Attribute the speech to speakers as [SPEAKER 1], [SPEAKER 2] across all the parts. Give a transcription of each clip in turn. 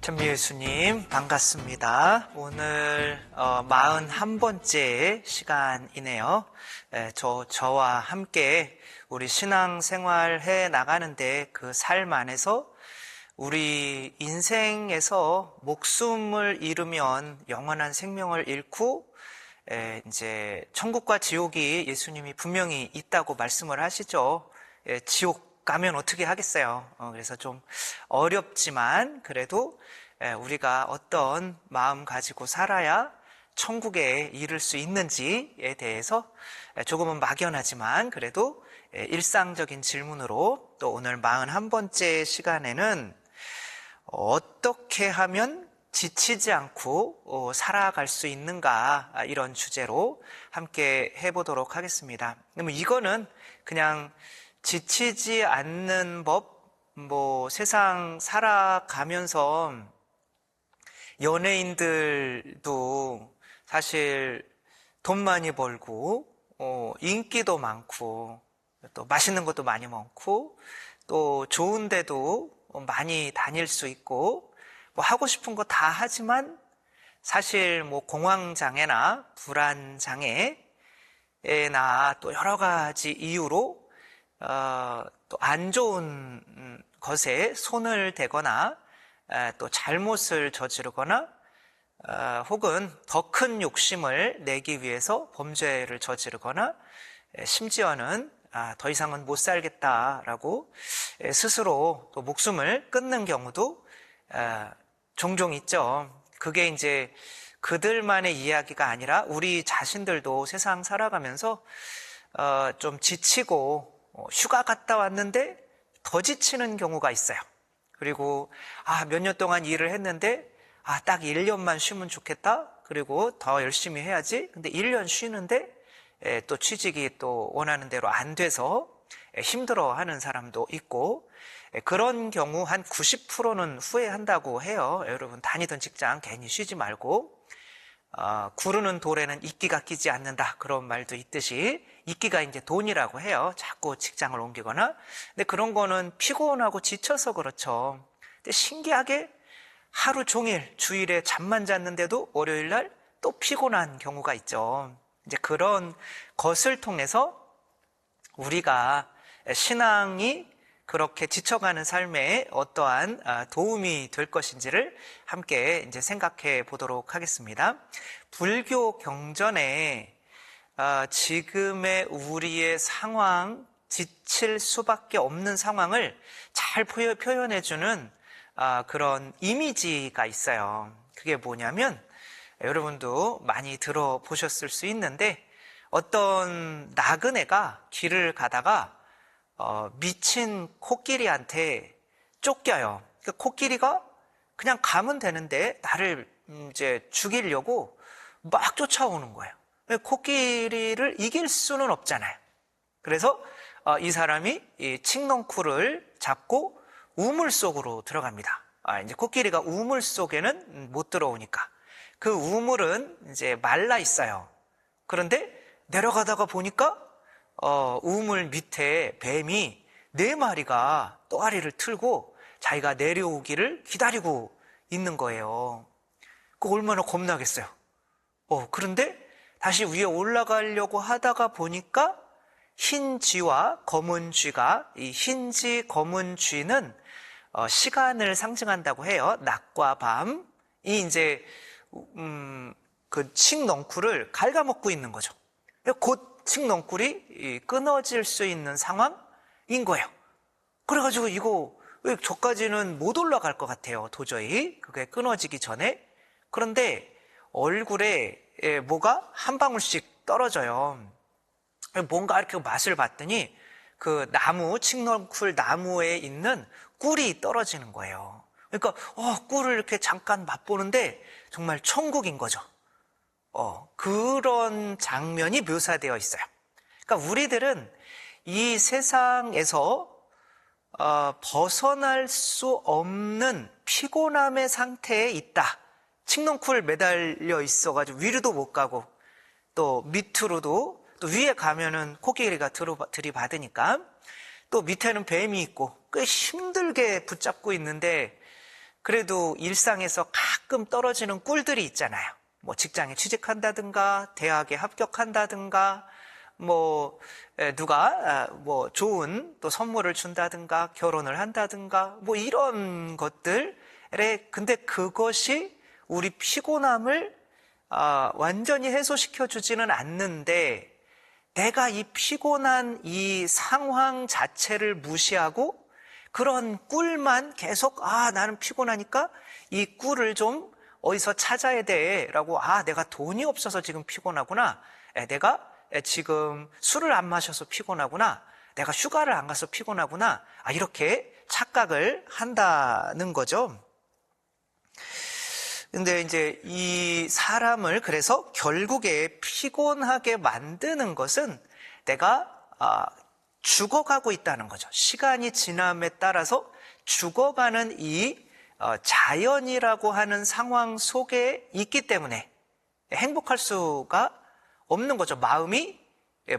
[SPEAKER 1] 전미예수님 반갑습니다. 오늘 41번째 시간이네요. 저와 함께 우리 신앙생활 해 나가는데 그 삶 안에서 우리 인생에서 목숨을 잃으면 영원한 생명을 잃고 이제 천국과 지옥이 예수님이 분명히 있다고 말씀을 하시죠. 지옥 가면 어떻게 하겠어요. 그래서 좀 어렵지만 그래도 우리가 어떤 마음 가지고 살아야 천국에 이를 수 있는지에 대해서 조금은 막연하지만 그래도 일상적인 질문으로 또 오늘 41번째 시간에는 어떻게 하면 지치지 않고 살아갈 수 있는가, 이런 주제로 함께 해보도록 하겠습니다. 그러면 이거는 그냥 지치지 않는 법, 세상 살아가면서 연예인들도 사실 돈 많이 벌고, 인기도 많고, 또 맛있는 것도 많이 먹고, 또 좋은 데도 많이 다닐 수 있고, 하고 싶은 거 다 하지만 사실 공황장애나 불안장애나 또 여러 가지 이유로 또 안 좋은 것에 손을 대거나 또 잘못을 저지르거나 혹은 더 큰 욕심을 내기 위해서 범죄를 저지르거나 심지어는 더 이상은 못 살겠다라고 스스로 또 목숨을 끊는 경우도 종종 있죠. 그게 이제 그들만의 이야기가 아니라 우리 자신들도 세상 살아가면서 좀 지치고 휴가 갔다 왔는데 더 지치는 경우가 있어요. 그리고 몇 년 동안 일을 했는데 딱 1년만 쉬면 좋겠다. 그리고 더 열심히 해야지. 근데 1년 쉬는데 또 취직이 또 원하는 대로 안 돼서 힘들어하는 사람도 있고, 그런 경우 한 90%는 후회한다고 해요. 여러분 다니던 직장 괜히 쉬지 말고, 구르는 돌에는 이끼가 끼지 않는다, 그런 말도 있듯이 이끼가 이제 돈이라고 해요. 자꾸 직장을 옮기거나. 근데 그런 거는 피곤하고 지쳐서 그렇죠. 근데 신기하게 하루 종일 주일에 잠만 잤는데도 월요일 날 또 피곤한 경우가 있죠. 이제 그런 것을 통해서 우리가 신앙이 그렇게 지쳐가는 삶에 어떠한 도움이 될 것인지를 함께 이제 생각해 보도록 하겠습니다. 불교 경전에 지금의 우리의 상황, 지칠 수밖에 없는 상황을 잘 표현해주는 그런 이미지가 있어요. 그게 뭐냐면 여러분도 많이 들어보셨을 수 있는데, 어떤 나그네가 길을 가다가 미친 코끼리한테 쫓겨요. 그러니까 코끼리가 그냥 가면 되는데 나를 이제 죽이려고 막 쫓아오는 거예요. 코끼리를 이길 수는 없잖아요. 그래서 이 사람이 이 칡넝쿨을 잡고 우물 속으로 들어갑니다. 이제 코끼리가 우물 속에는 못 들어오니까. 그 우물은 이제 말라 있어요. 그런데 내려가다가 보니까 우물 밑에 뱀이 4마리가 또아리를 틀고 자기가 내려오기를 기다리고 있는 거예요. 그거 얼마나 겁나겠어요. 그런데 다시 위에 올라가려고 하다가 보니까 흰 쥐와 검은 쥐가, 이 흰 쥐, 검은 쥐는 시간을 상징한다고 해요. 낮과 밤이 이제 그 칡넝쿨을 갉아먹고 있는 거죠. 곧 칡넝쿨이 끊어질 수 있는 상황인 거예요. 그래가지고 이거 왜 저까지는 못 올라갈 것 같아요. 도저히 그게 끊어지기 전에. 그런데 얼굴에 뭐가 한 방울씩 떨어져요. 뭔가 이렇게 맛을 봤더니 그 나무, 칡넝쿨 나무에 있는 꿀이 떨어지는 거예요. 그러니까 꿀을 이렇게 잠깐 맛보는데 정말 천국인 거죠. 그런 장면이 묘사되어 있어요. 그러니까 우리들은 이 세상에서 벗어날 수 없는 피곤함의 상태에 있다. 칡넝쿨 매달려 있어가지고 위로도 못 가고 또 밑으로도, 또 위에 가면은 코끼리가 들이받으니까, 또 밑에는 뱀이 있고 꽤 힘들게 붙잡고 있는데 그래도 일상에서 가끔 떨어지는 꿀들이 있잖아요. 뭐 직장에 취직한다든가, 대학에 합격한다든가, 뭐 누가 뭐 좋은 또 선물을 준다든가, 결혼을 한다든가, 뭐 이런 것들에, 근데 그것이 우리 피곤함을 완전히 해소시켜 주지는 않는데, 내가 이 피곤한 이 상황 자체를 무시하고 그런 꿀만 계속 나는 피곤하니까 이 꿀을 좀 어디서 찾아야 돼 라고, 내가 돈이 없어서 지금 피곤하구나, 내가 지금 술을 안 마셔서 피곤하구나, 내가 휴가를 안 가서 피곤하구나, 이렇게 착각을 한다는 거죠. 근데 이제 이 사람을 그래서 결국에 피곤하게 만드는 것은 내가 죽어가고 있다는 거죠. 시간이 지남에 따라서 죽어가는 이 자연이라고 하는 상황 속에 있기 때문에 행복할 수가 없는 거죠. 마음이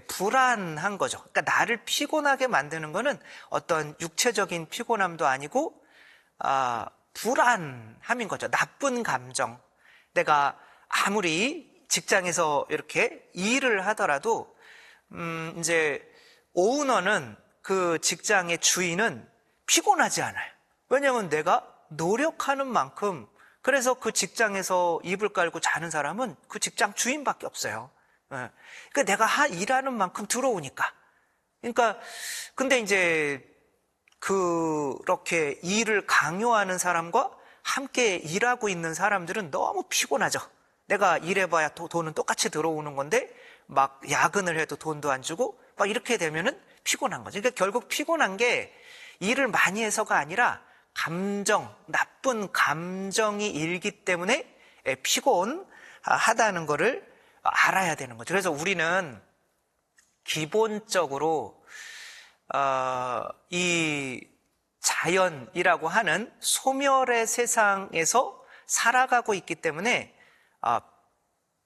[SPEAKER 1] 불안한 거죠. 그러니까 나를 피곤하게 만드는 거는 어떤 육체적인 피곤함도 아니고 불안함인 거죠. 나쁜 감정. 내가 아무리 직장에서 이렇게 일을 하더라도 이제 오너는, 그 직장의 주인은 피곤하지 않아요. 왜냐하면 내가 노력하는 만큼, 그래서 그 직장에서 이불 깔고 자는 사람은 그 직장 주인밖에 없어요. 그러니까 내가 일하는 만큼 들어오니까. 그러니까 근데 이제 그렇게 일을 강요하는 사람과 함께 일하고 있는 사람들은 너무 피곤하죠. 내가 일해봐야 돈은 똑같이 들어오는 건데 막 야근을 해도 돈도 안 주고 막 이렇게 되면은 피곤한 거죠. 그러니까 결국 피곤한 게 일을 많이 해서가 아니라 감정, 나쁜 감정이 일기 때문에 피곤하다는 거를 알아야 되는 거죠. 그래서 우리는 기본적으로 이 자연이라고 하는 소멸의 세상에서 살아가고 있기 때문에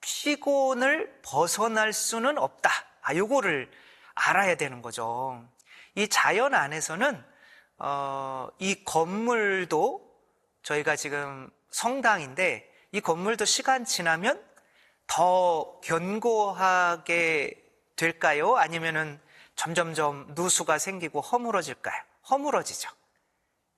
[SPEAKER 1] 피곤을 벗어날 수는 없다. 요거를 알아야 되는 거죠. 이 자연 안에서는 이 건물도, 저희가 지금 성당인데 이 건물도 시간 지나면 더 견고하게 될까요? 아니면은 점점점 누수가 생기고 허물어질까요? 허물어지죠.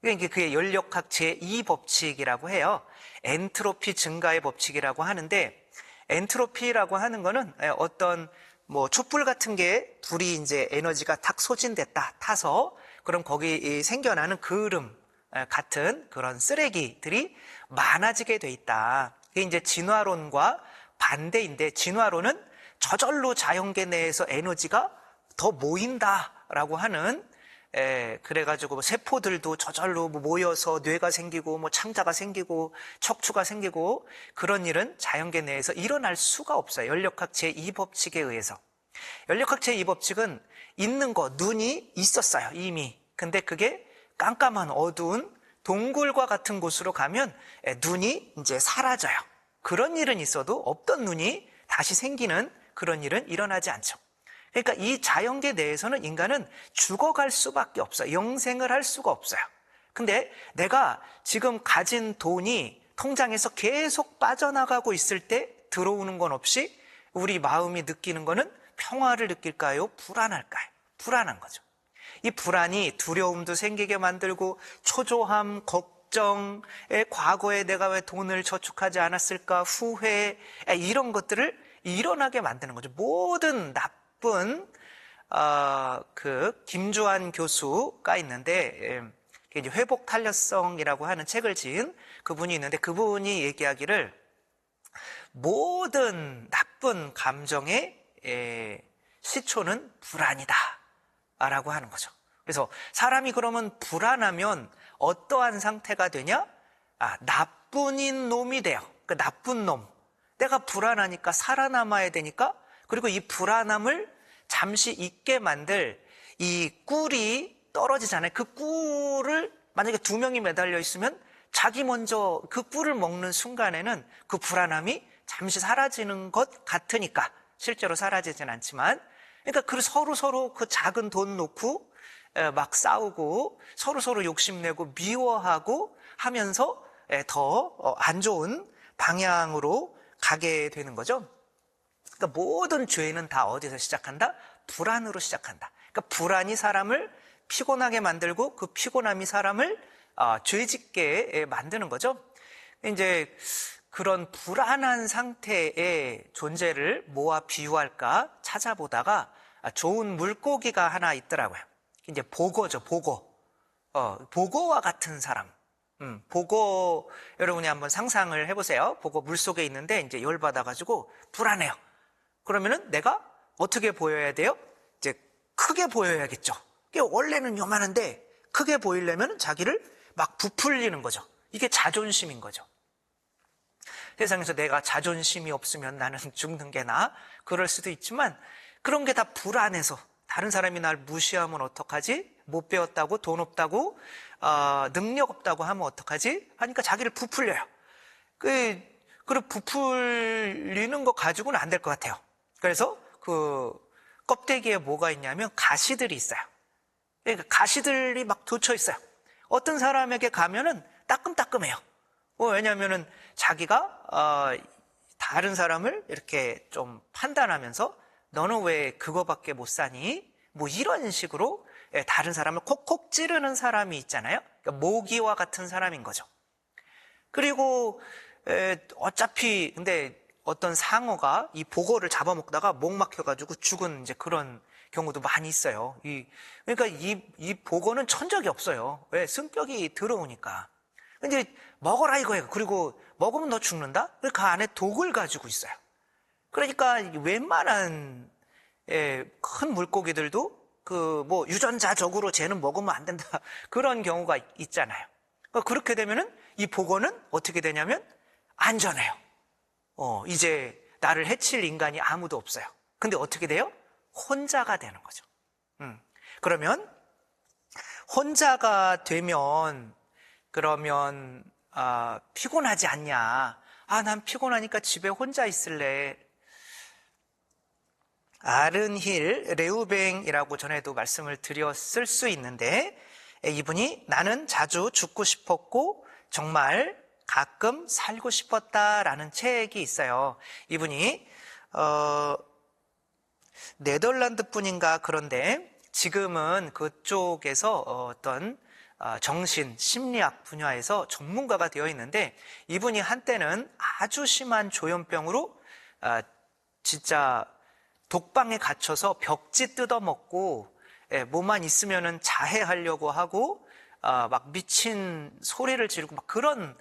[SPEAKER 1] 그게 그게 연력학 제2법칙이라고 해요. 엔트로피 증가의 법칙이라고 하는데, 엔트로피라고 하는 거는 어떤 뭐 촛불 같은 게 불이 이제 에너지가 탁 소진됐다, 타서, 그럼 거기 생겨나는 그을음 같은 그런 쓰레기들이 많아지게 돼 있다. 이게 이제 진화론과 반대인데, 진화론은 저절로 자연계 내에서 에너지가 더 모인다라고 하는, 그래가지고 뭐 세포들도 저절로 모여서 뇌가 생기고 뭐 창자가 생기고 척추가 생기고 그런 일은 자연계 내에서 일어날 수가 없어요. 연력학 제2법칙에 의해서. 연력학 제2법칙은 있는 거, 눈이 있었어요, 이미. 근데 그게 깜깜한 어두운 동굴과 같은 곳으로 가면 눈이 이제 사라져요. 그런 일은 있어도 없던 눈이 다시 생기는 그런 일은 일어나지 않죠. 그러니까 이 자연계 내에서는 인간은 죽어갈 수밖에 없어요. 영생을 할 수가 없어요. 근데 내가 지금 가진 돈이 통장에서 계속 빠져나가고 있을 때 들어오는 건 없이 우리 마음이 느끼는 거는 평화를 느낄까요? 불안할까요? 불안한 거죠. 이 불안이 두려움도 생기게 만들고 초조함, 걱정, 과거에 내가 왜 돈을 저축하지 않았을까, 후회, 이런 것들을 일어나게 만드는 거죠. 모든 나쁜 그 김주환 교수가 있는데, 이제 회복 탄력성이라고 하는 책을 지은 그분이 있는데, 그분이 얘기하기를 모든 나쁜 감정의 시초는 불안이다 라고 하는 거죠. 그래서 사람이 그러면 불안하면 어떠한 상태가 되냐? 나쁜인 놈이 돼요. 그 나쁜 놈. 내가 불안하니까 살아남아야 되니까, 그리고 이 불안함을 잠시 잊게 만들 이 꿀이 떨어지잖아요. 그 꿀을 만약에 2명이 매달려 있으면 자기 먼저 그 꿀을 먹는 순간에는 그 불안함이 잠시 사라지는 것 같으니까, 실제로 사라지진 않지만, 그러니까 서로 그 작은 돈 놓고 막 싸우고 서로 욕심내고 미워하고 하면서 더 안 좋은 방향으로 가게 되는 거죠. 그러니까 모든 죄는 다 어디서 시작한다? 불안으로 시작한다. 그러니까 불안이 사람을 피곤하게 만들고 그 피곤함이 사람을 죄짓게 만드는 거죠. 이제 그런 불안한 상태의 존재를 뭐와 비유할까 찾아보다가 좋은 물고기가 하나 있더라고요. 이제 보고죠, 보고. 보고와 같은 사람. 보고, 여러분이 한번 상상을 해보세요. 보고 물속에 있는데 이제 열받아가지고 불안해요. 그러면은 내가 어떻게 보여야 돼요? 이제 크게 보여야겠죠. 원래는 요만한데 크게 보이려면 자기를 막 부풀리는 거죠. 이게 자존심인 거죠. 세상에서 내가 자존심이 없으면 나는 죽는 게 나아? 그럴 수도 있지만 그런 게 다 불안해서 다른 사람이 날 무시하면 어떡하지? 못 배웠다고, 돈 없다고, 능력 없다고 하면 어떡하지? 하니까 자기를 부풀려요. 그리고 부풀리는 거 가지고는 안 될 것 같아요. 그래서 그 껍데기에 뭐가 있냐면 가시들이 있어요. 그러니까 가시들이 막 돋쳐 있어요. 어떤 사람에게 가면은 따끔따끔해요. 왜냐하면은 자기가 다른 사람을 이렇게 좀 판단하면서 너는 왜 그거밖에 못 사니? 뭐 이런 식으로 다른 사람을 콕콕 찌르는 사람이 있잖아요. 그러니까 모기와 같은 사람인 거죠. 그리고 어차피 근데 어떤 상어가 이 보고를 잡아먹다가 목 막혀가지고 죽은 이제 그런 경우도 많이 있어요. 그러니까 이 보고는 천적이 없어요. 왜? 승격이 들어오니까. 근데 먹어라 이거예요. 그리고 먹으면 너 죽는다? 그 안에 독을 가지고 있어요. 그러니까 웬만한 큰 물고기들도 그 뭐 유전자적으로 쟤는 먹으면 안 된다 그런 경우가 있잖아요. 그러니까 그렇게 되면은 이 보고는 어떻게 되냐면 안전해요. 이제 나를 해칠 인간이 아무도 없어요. 근데 어떻게 돼요? 혼자가 되는 거죠. 그러면 혼자가 되면 그러면 피곤하지 않냐? 난 피곤하니까 집에 혼자 있을래. 아른힐 레우뱅이라고 전에도 말씀을 드렸을 수 있는데 이분이 나는 자주 죽고 싶었고 정말 가끔 살고 싶었다라는 책이 있어요. 이분이 네덜란드 분인가 그런데 지금은 그쪽에서 어떤 정신, 심리학 분야에서 전문가가 되어 있는데 이분이 한때는 아주 심한 조현병으로 진짜 독방에 갇혀서 벽지 뜯어먹고 뭐만 있으면은 자해하려고 하고 막 미친 소리를 지르고 막 그런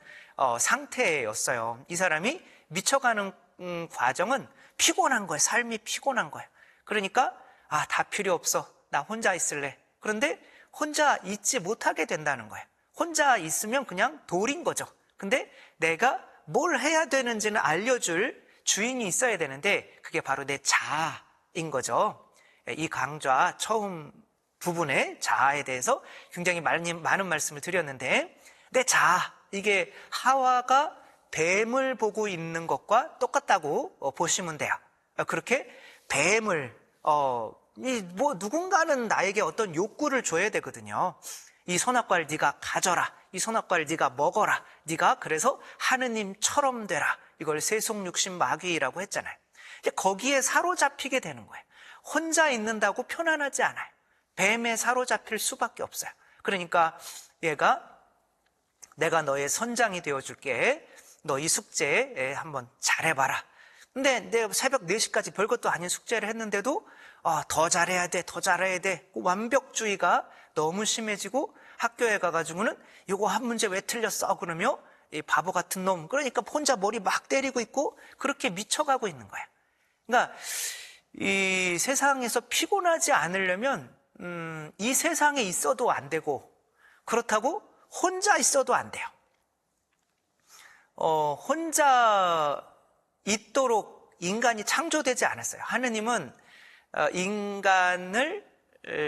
[SPEAKER 1] 상태였어요. 이 사람이 미쳐가는 과정은 피곤한 거예요. 삶이 피곤한 거예요. 그러니까 다 필요 없어. 나 혼자 있을래. 그런데 혼자 있지 못하게 된다는 거예요. 혼자 있으면 그냥 돌인 거죠. 근데 내가 뭘 해야 되는지는 알려줄 주인이 있어야 되는데 그게 바로 내 자아인 거죠. 이 강좌 처음 부분의 자아에 대해서 굉장히 많은 말씀을 드렸는데 내 자아, 이게 하와가 뱀을 보고 있는 것과 똑같다고 보시면 돼요. 그렇게 뱀을 누군가는 나에게 어떤 욕구를 줘야 되거든요. 이 선악과를 네가 가져라. 이 선악과를 네가 먹어라. 네가 그래서 하느님처럼 되라. 이걸 세속육신 마귀라고 했잖아요. 이제 거기에 사로잡히게 되는 거예요. 혼자 있는다고 편안하지 않아요. 뱀에 사로잡힐 수밖에 없어요. 그러니까 얘가 내가 너의 선장이 되어줄게. 너 이 숙제 한번 잘해봐라. 근데 내가 새벽 4시까지 별것도 아닌 숙제를 했는데도 더 잘해야 돼, 더 잘해야 돼. 완벽주의가 너무 심해지고 학교에 가가지고는 이거 한 문제 왜 틀렸어? 그러며 이 바보 같은 놈. 그러니까 혼자 머리 막 때리고 있고 그렇게 미쳐가고 있는 거예요. 그러니까 이 세상에서 피곤하지 않으려면 이 세상에 있어도 안 되고 그렇다고 혼자 있어도 안 돼요. 혼자 있도록 인간이 창조되지 않았어요. 하느님은 인간을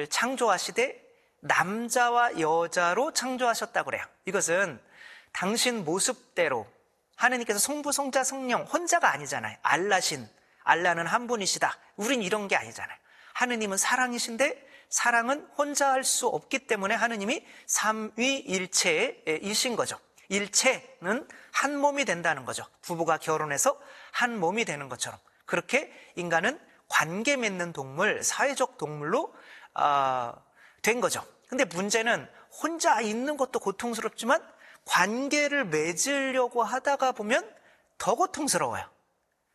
[SPEAKER 1] 창조하시되 남자와 여자로 창조하셨다고 그래요. 이것은 당신 모습대로 하느님께서 성부, 성자, 성령 혼자가 아니잖아요. 알라신, 알라는 한 분이시다. 우린 이런 게 아니잖아요. 하느님은 사랑이신데 사랑은 혼자 할 수 없기 때문에 하느님이 삼위일체이신 거죠. 일체는 한 몸이 된다는 거죠. 부부가 결혼해서 한 몸이 되는 것처럼 그렇게 인간은 관계 맺는 동물, 사회적 동물로 된 거죠. 근데 문제는 혼자 있는 것도 고통스럽지만 관계를 맺으려고 하다가 보면 더 고통스러워요.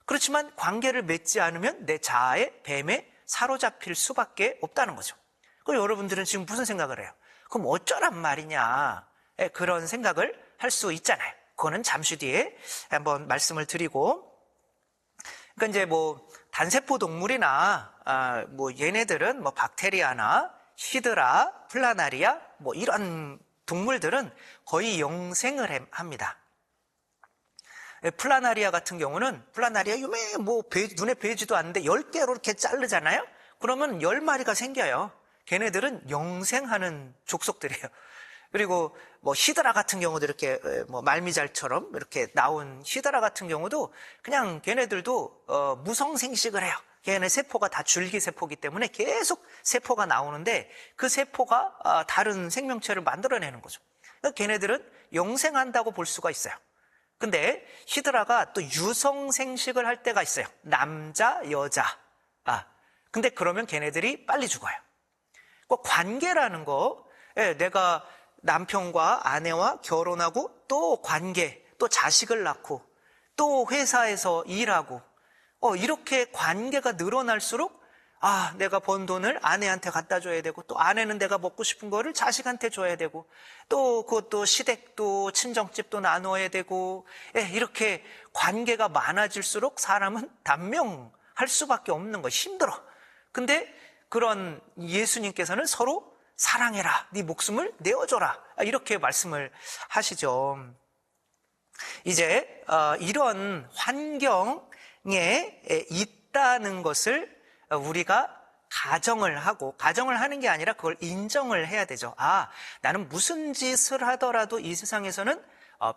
[SPEAKER 1] 그렇지만 관계를 맺지 않으면 내 자아의 뱀에 사로잡힐 수밖에 없다는 거죠. 그럼 여러분들은 지금 무슨 생각을 해요? 그럼 어쩌란 말이냐, 그런 생각을 할 수 있잖아요. 그거는 잠시 뒤에 한번 말씀을 드리고, 그러니까 이제 뭐 단세포 동물이나 뭐 얘네들은 뭐 박테리아나 히드라, 플라나리아 뭐 이런 동물들은 거의 영생을 합니다. 플라나리아 같은 경우는 플라나리아 요매 뭐 눈에 보이지도 않는데 10개로 이렇게 자르잖아요. 그러면 10마리가 생겨요. 걔네들은 영생하는 족속들이에요. 그리고 뭐 히드라 같은 경우도 이렇게 뭐 말미잘처럼 이렇게 나온 히드라 같은 경우도 그냥 걔네들도 무성생식을 해요. 걔네 세포가 다 줄기세포이기 때문에 계속 세포가 나오는데 그 세포가 다른 생명체를 만들어내는 거죠. 그러니까 걔네들은 영생한다고 볼 수가 있어요. 근데 히드라가 또 유성생식을 할 때가 있어요. 남자, 여자. 근데 그러면 걔네들이 빨리 죽어요. 그 관계라는 거, 내가 남편과 아내와 결혼하고 또 관계, 또 자식을 낳고 또 회사에서 일하고 이렇게 관계가 늘어날수록 내가 번 돈을 아내한테 갖다 줘야 되고 또 아내는 내가 먹고 싶은 거를 자식한테 줘야 되고 또 그것도 시댁도 친정집도 나눠야 되고 이렇게 관계가 많아질수록 사람은 단명할 수밖에 없는 거 힘들어. 근데 그런 예수님께서는 서로 사랑해라, 네 목숨을 내어줘라 이렇게 말씀을 하시죠. 이제 이런 환경에 있다는 것을 우리가 가정을 하는 게 아니라 그걸 인정을 해야 되죠. 나는 무슨 짓을 하더라도 이 세상에서는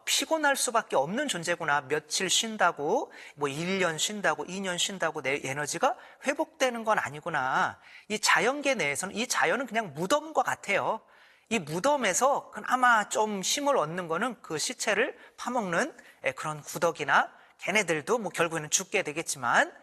[SPEAKER 1] 피곤할 수밖에 없는 존재구나. 며칠 쉰다고, 뭐 1년 쉰다고, 2년 쉰다고 내 에너지가 회복되는 건 아니구나. 이 자연계 내에서는, 이 자연은 그냥 무덤과 같아요. 이 무덤에서 그나마 좀 힘을 얻는 거는 그 시체를 파먹는 그런 구더기나 걔네들도 뭐 결국에는 죽게 되겠지만,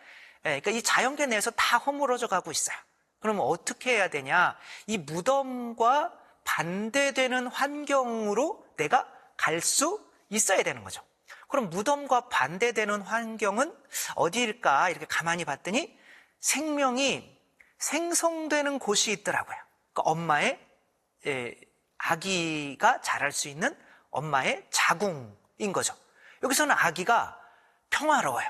[SPEAKER 1] 그러니까 이 자연계 내에서 다 허물어져 가고 있어요. 그러면 어떻게 해야 되냐? 이 무덤과 반대되는 환경으로 내가 갈 수 있어야 되는 거죠. 그럼 무덤과 반대되는 환경은 어디일까? 이렇게 가만히 봤더니 생명이 생성되는 곳이 있더라고요. 그러니까 엄마의 아기가 자랄 수 있는 엄마의 자궁인 거죠. 여기서는 아기가 평화로워요.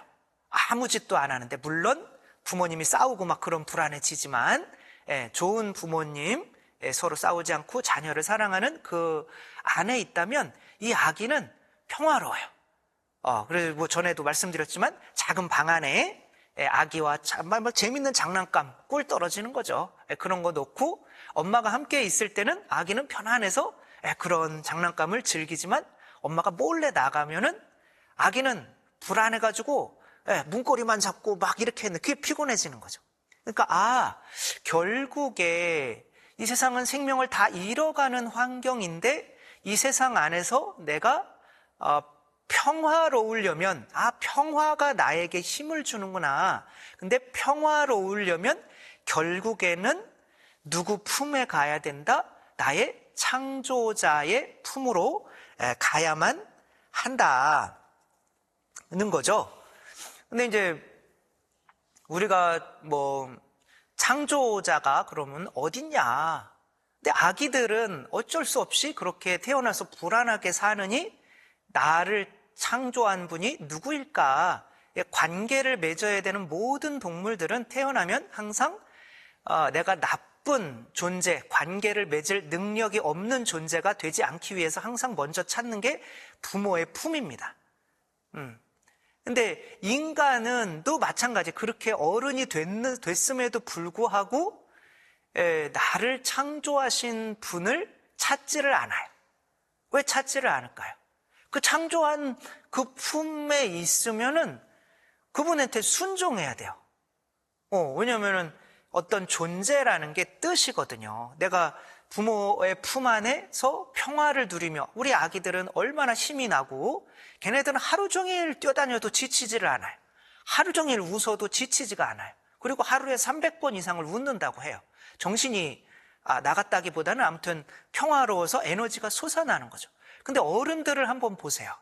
[SPEAKER 1] 아무 짓도 안 하는데, 물론 부모님이 싸우고 막 그런 불안해지지만 좋은 부모님, 서로 싸우지 않고 자녀를 사랑하는 그 안에 있다면 이 아기는 평화로워요. 그래서 뭐 전에도 말씀드렸지만 작은 방 안에 아기와 막 재밌는 장난감, 꿀 떨어지는 거죠. 그런 거 놓고 엄마가 함께 있을 때는 아기는 편안해서 그런 장난감을 즐기지만 엄마가 몰래 나가면은 아기는 불안해가지고 문고리만 잡고 막 이렇게 했는데 그게 피곤해지는 거죠. 그러니까 결국에 이 세상은 생명을 다 잃어가는 환경인데 이 세상 안에서 내가 평화로우려면 평화가 나에게 힘을 주는구나. 근데 평화로우려면 결국에는 누구 품에 가야 된다? 나의 창조자의 품으로 가야만 한다는 거죠. 근데 이제 우리가 뭐 창조자가 그러면 어딨냐? 근데 아기들은 어쩔 수 없이 그렇게 태어나서 불안하게 사느니 나를 창조한 분이 누구일까? 관계를 맺어야 되는 모든 동물들은 태어나면 항상 내가 나쁜 존재, 관계를 맺을 능력이 없는 존재가 되지 않기 위해서 항상 먼저 찾는 게 부모의 품입니다. 근데 인간은 또 마찬가지, 그렇게 어른이 됐음에도 불구하고 나를 창조하신 분을 찾지를 않아요. 왜 찾지를 않을까요? 그 창조한 그 품에 있으면은 그분한테 순종해야 돼요. 왜냐면은 어떤 존재라는 게 뜻이거든요. 내가 부모의 품 안에서 평화를 누리며 우리 아기들은 얼마나 힘이 나고 걔네들은 하루 종일 뛰어다녀도 지치지를 않아요. 하루 종일 웃어도 지치지가 않아요. 그리고 하루에 300번 이상을 웃는다고 해요. 정신이 나갔다기보다는 아무튼 평화로워서 에너지가 솟아나는 거죠. 근데 어른들을 한번 보세요.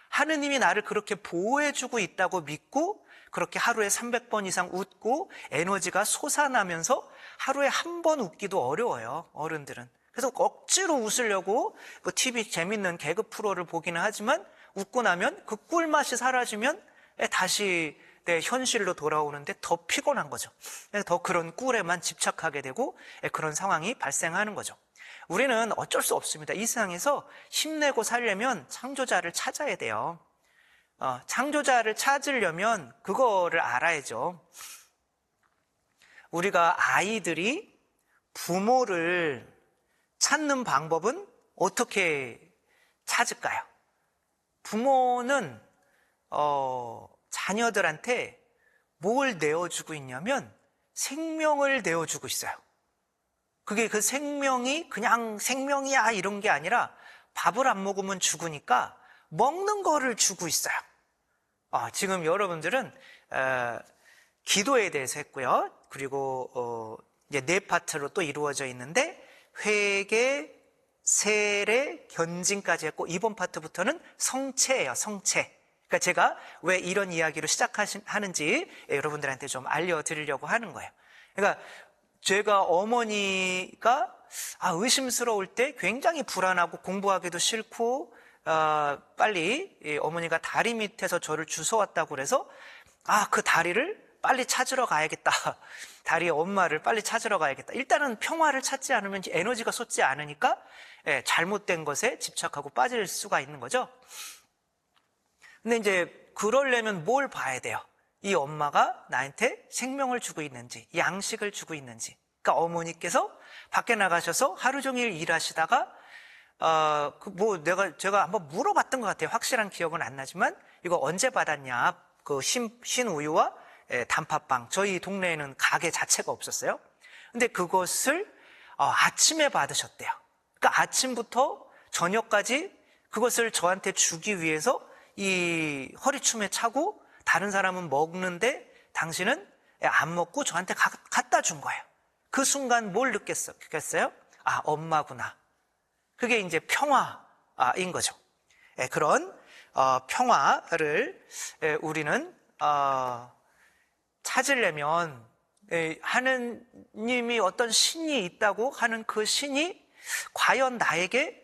[SPEAKER 1] 하느님이 나를 그렇게 보호해주고 있다고 믿고 그렇게 하루에 300번 이상 웃고 에너지가 솟아나면서 하루에 한 번 웃기도 어려워요, 어른들은. 그래서 억지로 웃으려고 뭐 TV 재밌는 개그 프로를 보기는 하지만 웃고 나면 그 꿀맛이 사라지면 다시 내 현실로 돌아오는데 더 피곤한 거죠. 더 그런 꿀에만 집착하게 되고 그런 상황이 발생하는 거죠. 우리는 어쩔 수 없습니다. 이 세상에서 힘내고 살려면 창조자를 찾아야 돼요. 창조자를 찾으려면 그거를 알아야죠. 우리가 아이들이 부모를 찾는 방법은 어떻게 찾을까요? 부모는 자녀들한테 뭘 내어주고 있냐면 생명을 내어주고 있어요. 그게 그 생명이 그냥 생명이야 이런 게 아니라 밥을 안 먹으면 죽으니까 먹는 거를 주고 있어요. 지금 여러분들은 기도에 대해서 했고요. 그리고 이제 네 파트로 또 이루어져 있는데 회개, 세례, 견진까지 했고 이번 파트부터는 성체예요. 성체. 그러니까 제가 왜 이런 이야기로 시작하는지 여러분들한테 좀 알려드리려고 하는 거예요. 그러니까 제가 어머니가 의심스러울 때 굉장히 불안하고 공부하기도 싫고 빨리 어머니가 다리 밑에서 저를 주워왔다고 그래서 그 다리를 빨리 찾으러 가야겠다. 다리 엄마를 빨리 찾으러 가야겠다. 일단은 평화를 찾지 않으면 에너지가 솟지 않으니까 잘못된 것에 집착하고 빠질 수가 있는 거죠. 근데 이제 그러려면 뭘 봐야 돼요? 이 엄마가 나한테 생명을 주고 있는지, 양식을 주고 있는지. 그러니까 어머니께서 밖에 나가셔서 하루 종일 일하시다가 제가 한번 물어봤던 것 같아요. 확실한 기억은 안 나지만 이거 언제 받았냐? 그 신우유와 단팥빵. 저희 동네에는 가게 자체가 없었어요. 근데 그것을 아침에 받으셨대요. 그러니까 아침부터 저녁까지 그것을 저한테 주기 위해서 이 허리춤에 차고 다른 사람은 먹는데 당신은 안 먹고 저한테 갖다 준 거예요. 그 순간 뭘 느꼈어요? 엄마구나. 그게 이제 평화인 거죠. 그런 평화를 우리는 찾으려면 하느님이 어떤 신이 있다고 하는 그 신이 과연 나에게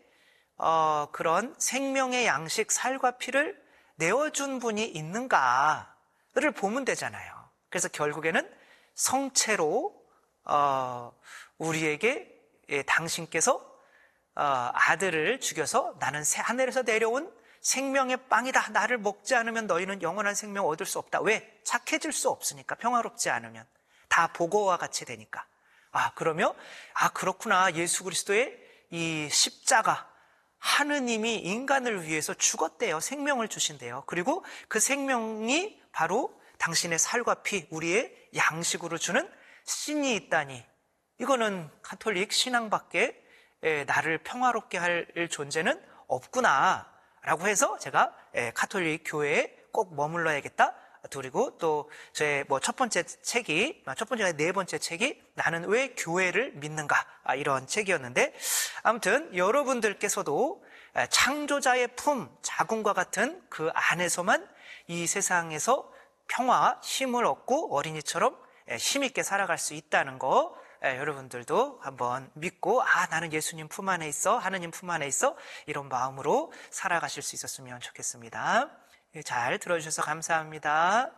[SPEAKER 1] 그런 생명의 양식 살과 피를 내어준 분이 있는가를 보면 되잖아요. 그래서 결국에는 성체로 우리에게 당신께서 아들을 죽여서 나는 하늘에서 내려온 생명의 빵이다. 나를 먹지 않으면 너희는 영원한 생명 얻을 수 없다. 왜? 착해질 수 없으니까. 평화롭지 않으면. 다 보고와 같이 되니까. 그러면 그렇구나. 예수 그리스도의 이 십자가, 하느님이 인간을 위해서 죽었대요. 생명을 주신대요. 그리고 그 생명이 바로 당신의 살과 피, 우리의 양식으로 주는 신이 있다니. 이거는 가톨릭 신앙밖에 나를 평화롭게 할 존재는 없구나 라고 해서 제가 가톨릭 교회에 꼭 머물러야겠다. 그리고 또 제 첫 번째가 네 번째 책이 나는 왜 교회를 믿는가, 이런 책이었는데, 아무튼 여러분들께서도 창조자의 품, 자궁과 같은 그 안에서만 이 세상에서 평화, 힘을 얻고 어린이처럼 힘있게 살아갈 수 있다는 거, 여러분들도 한번 믿고 나는 예수님 품 안에 있어, 하느님 품 안에 있어, 이런 마음으로 살아가실 수 있었으면 좋겠습니다. 잘 들어주셔서 감사합니다.